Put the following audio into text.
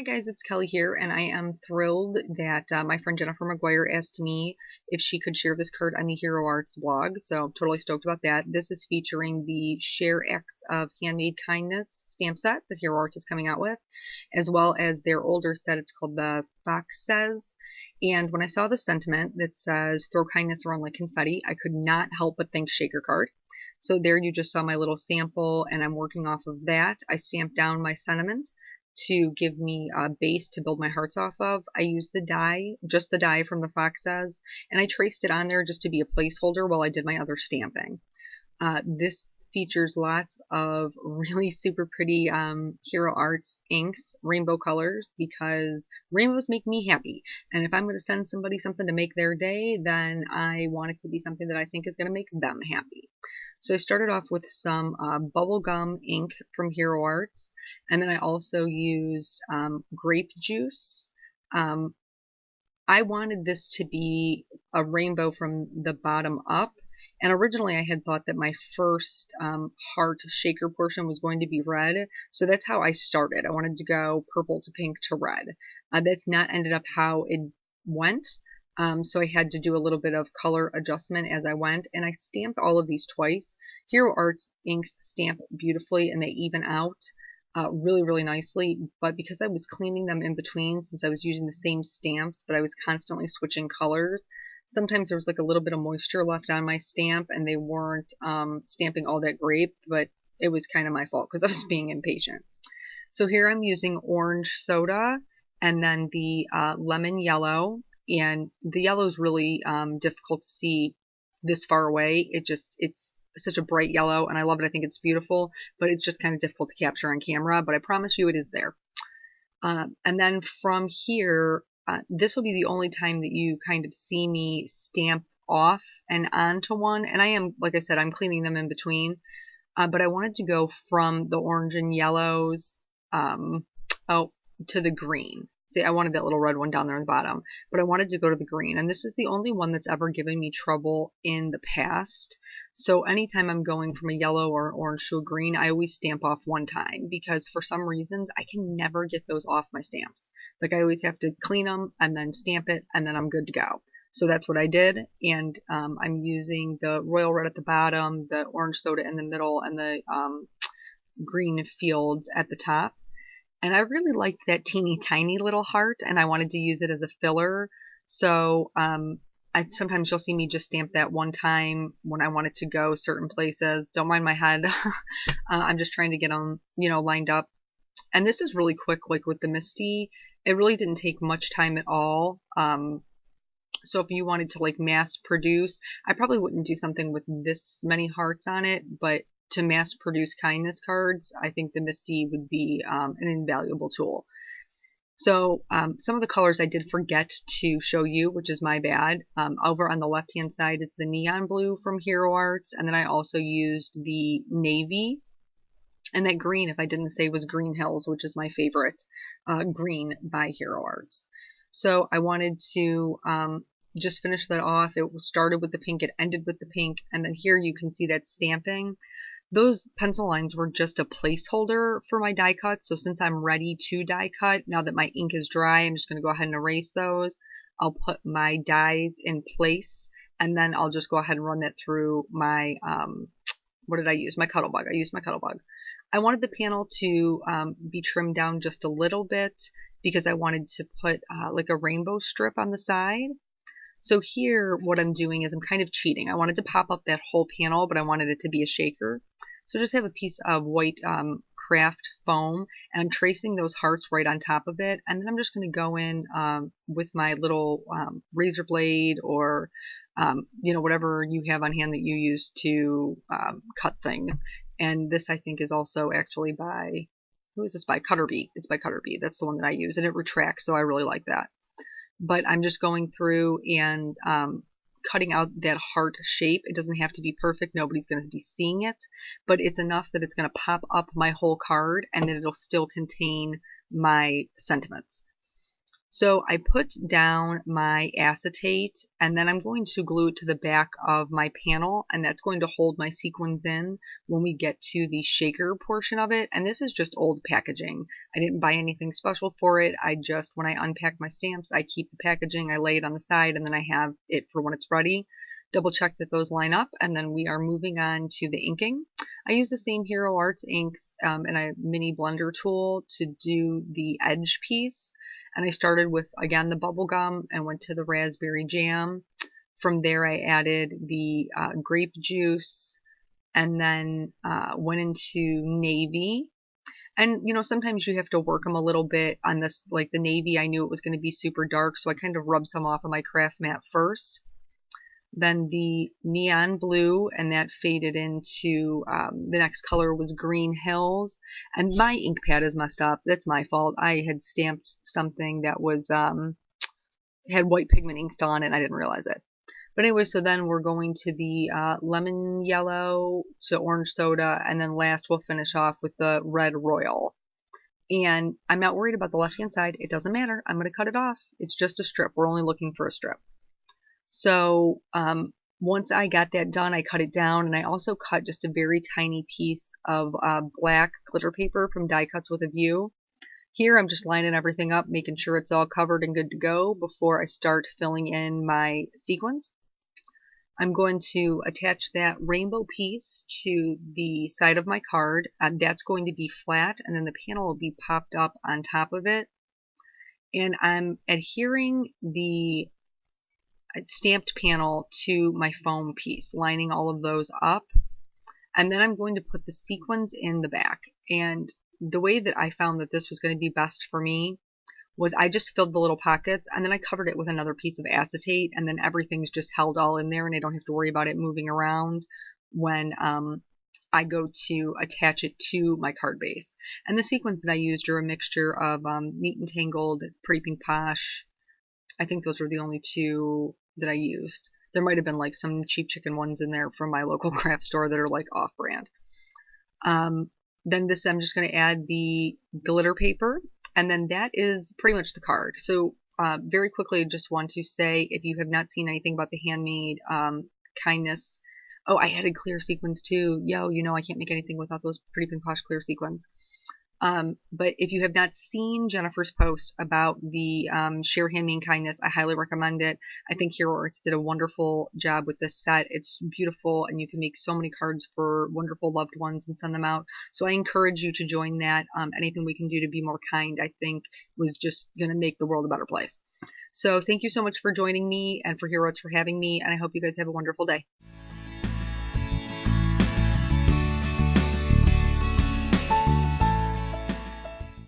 Hi guys, it's Kelly here, and I am thrilled that my friend Jennifer McGuire asked me if she could share this card on the Hero Arts blog, so I'm totally stoked about that. This is featuring the Share of Handmade Kindness stamp set that Hero Arts is coming out with, as well as their older set. It's called the Fox Says, and when I saw the sentiment that says throw kindness around like confetti, I could not help but think shaker card. So there you just saw my little sample, and I'm working off of that. I stamped down my sentiment to give me a base to build my hearts off of. I used the die, just the die from the Foxes, and I traced it on there just to be a placeholder while I did my other stamping. This features lots of really super pretty Hero Arts inks, rainbow colors, because rainbows make me happy. And if I'm going to send somebody something to make their day, then I want it to be something that I think is going to make them happy. So I started off with some bubblegum ink from Hero Arts, and then I also used grape juice. I wanted this to be a rainbow from the bottom up, and originally I had thought that my first heart shaker portion was going to be red, so that's how I started. I wanted to go purple to pink to red. That's not ended up how it went. So I had to do a little bit of color adjustment as I went, and I stamped all of these twice. Hero Arts inks stamp beautifully, and they even out really, really nicely, but because I was cleaning them in between, since I was using the same stamps, but I was constantly switching colors, sometimes there was like a little bit of moisture left on my stamp, and they weren't stamping all that great, but it was kind of my fault because I was being impatient. So here I'm using orange soda, and then the lemon yellow, and the yellow is really difficult to see this far away. It's such a bright yellow, and I love it. I think it's beautiful, but it's just kind of difficult to capture on camera, but I promise you it is there. And then from here, this will be the only time that you kind of see me stamp off and onto one, and I am, like I said, I'm cleaning them in between, but I wanted to go from the orange and yellows to the green. See, I wanted that little red one down there on the bottom, but I wanted to go to the green, and this is the only one that's ever given me trouble in the past. So anytime I'm going from a yellow or an orange to a green, I always stamp off one time, because for some reasons I can never get those off my stamps. Like I always have to clean them and then stamp it, and then I'm good to go. So that's what I did, and I'm using the royal red at the bottom, the orange soda in the middle, and the green fields at the top. And I really liked that teeny tiny little heart, and I wanted to use it as a filler. So sometimes you'll see me just stamp that one time when I want it to go certain places. Don't mind my head. I'm just trying to get them, lined up. And this is really quick, like with the Misty. It really didn't take much time at all. So if you wanted to like mass produce, I probably wouldn't do something with this many hearts on it, but to mass produce kindness cards, I think the Misty would be an invaluable tool. So some of the colors I did forget to show you, which is my bad. Over on the left hand side is the neon blue from Hero Arts, and then I also used the navy, and that green, if I didn't say, was Green Hills, which is my favorite green by Hero Arts. So I wanted to just finish that off. It started with the pink, it ended with the pink, and then here you can see that stamping. Those pencil lines were just a placeholder for my die cut, so since I'm ready to die cut, now that my ink is dry, I'm just going to go ahead and erase those. I'll put my dies in place, and then I'll just go ahead and run that through my, what did I use? My Cuttlebug. I used my Cuttlebug. I wanted the panel to be trimmed down just a little bit, because I wanted to put like a rainbow strip on the side. So here, what I'm doing is I'm kind of cheating. I wanted to pop up that whole panel, but I wanted it to be a shaker. So just have a piece of white craft foam, and I'm tracing those hearts right on top of it. And then I'm just going to go in with my little razor blade, or whatever you have on hand that you use to cut things. And this, I think, is also actually by, who is this by? Cutterbee. It's by Cutterbee. That's the one that I use, and it retracts, so I really like that. But I'm just going through and cutting out that heart shape. It doesn't have to be perfect. Nobody's going to be seeing it, but it's enough that it's going to pop up my whole card, and that it'll still contain my sentiments. So I put down my acetate, and then I'm going to glue it to the back of my panel, and that's going to hold my sequins in when we get to the shaker portion of it. And this is just old packaging. I didn't buy anything special for it. I just, when I unpack my stamps, I keep the packaging, I lay it on the side, and then I have it for when it's ready. Double check that those line up, and then we are moving on to the inking. I use the same Hero Arts inks and a mini blender tool to do the edge piece. And I started with, again, the bubble gum and went to the raspberry jam. From there, I added the grape juice and then went into navy. And, you know, sometimes you have to work them a little bit on this, like the navy, I knew it was going to be super dark, so I kind of rubbed some off of my craft mat first. Then the neon blue, and that faded into the next color was Green Hills. And my ink pad is messed up. That's my fault. I had stamped something that was had white pigment ink still on it, and I didn't realize it. But anyway, so then we're going to the lemon yellow to orange soda, and then last we'll finish off with the red royal. And I'm not worried about the left-hand side. It doesn't matter. I'm going to cut it off. It's just a strip. We're only looking for a strip. So once I got that done, I cut it down, and I also cut just a very tiny piece of black glitter paper from Die Cuts with a View. Here I'm just lining everything up, making sure it's all covered and good to go before I start filling in my sequins. I'm going to attach that rainbow piece to the side of my card. That's going to be flat, and then the panel will be popped up on top of it. And I'm adhering the stamped panel to my foam piece, lining all of those up. And then I'm going to put the sequins in the back. And the way that I found that this was going to be best for me was I just filled the little pockets, and then I covered it with another piece of acetate, and then everything's just held all in there, and I don't have to worry about it moving around when I go to attach it to my card base. And the sequins that I used are a mixture of Neat and Tangled, Pretty Pink Posh. I think those were the only two that I used. There might have been like some cheap chicken ones in there from my local craft store that are like off-brand. Then this, I'm just going to add the glitter paper, and then that is pretty much the card. So very quickly, I just want to say, if you have not seen anything about the Handmade Kindness, oh, I added clear sequins too. Yo, you know I can't make anything without those Pretty Pink Posh clear sequins. But if you have not seen Jennifer's post about the Share Handmade Kindness, I highly recommend it. I think Hero Arts did a wonderful job with this set. It's beautiful, and you can make so many cards for wonderful loved ones and send them out. So I encourage you to join that. Anything we can do to be more kind, I think, was just going to make the world a better place. So thank you so much for joining me, and for Hero Arts for having me, and I hope you guys have a wonderful day.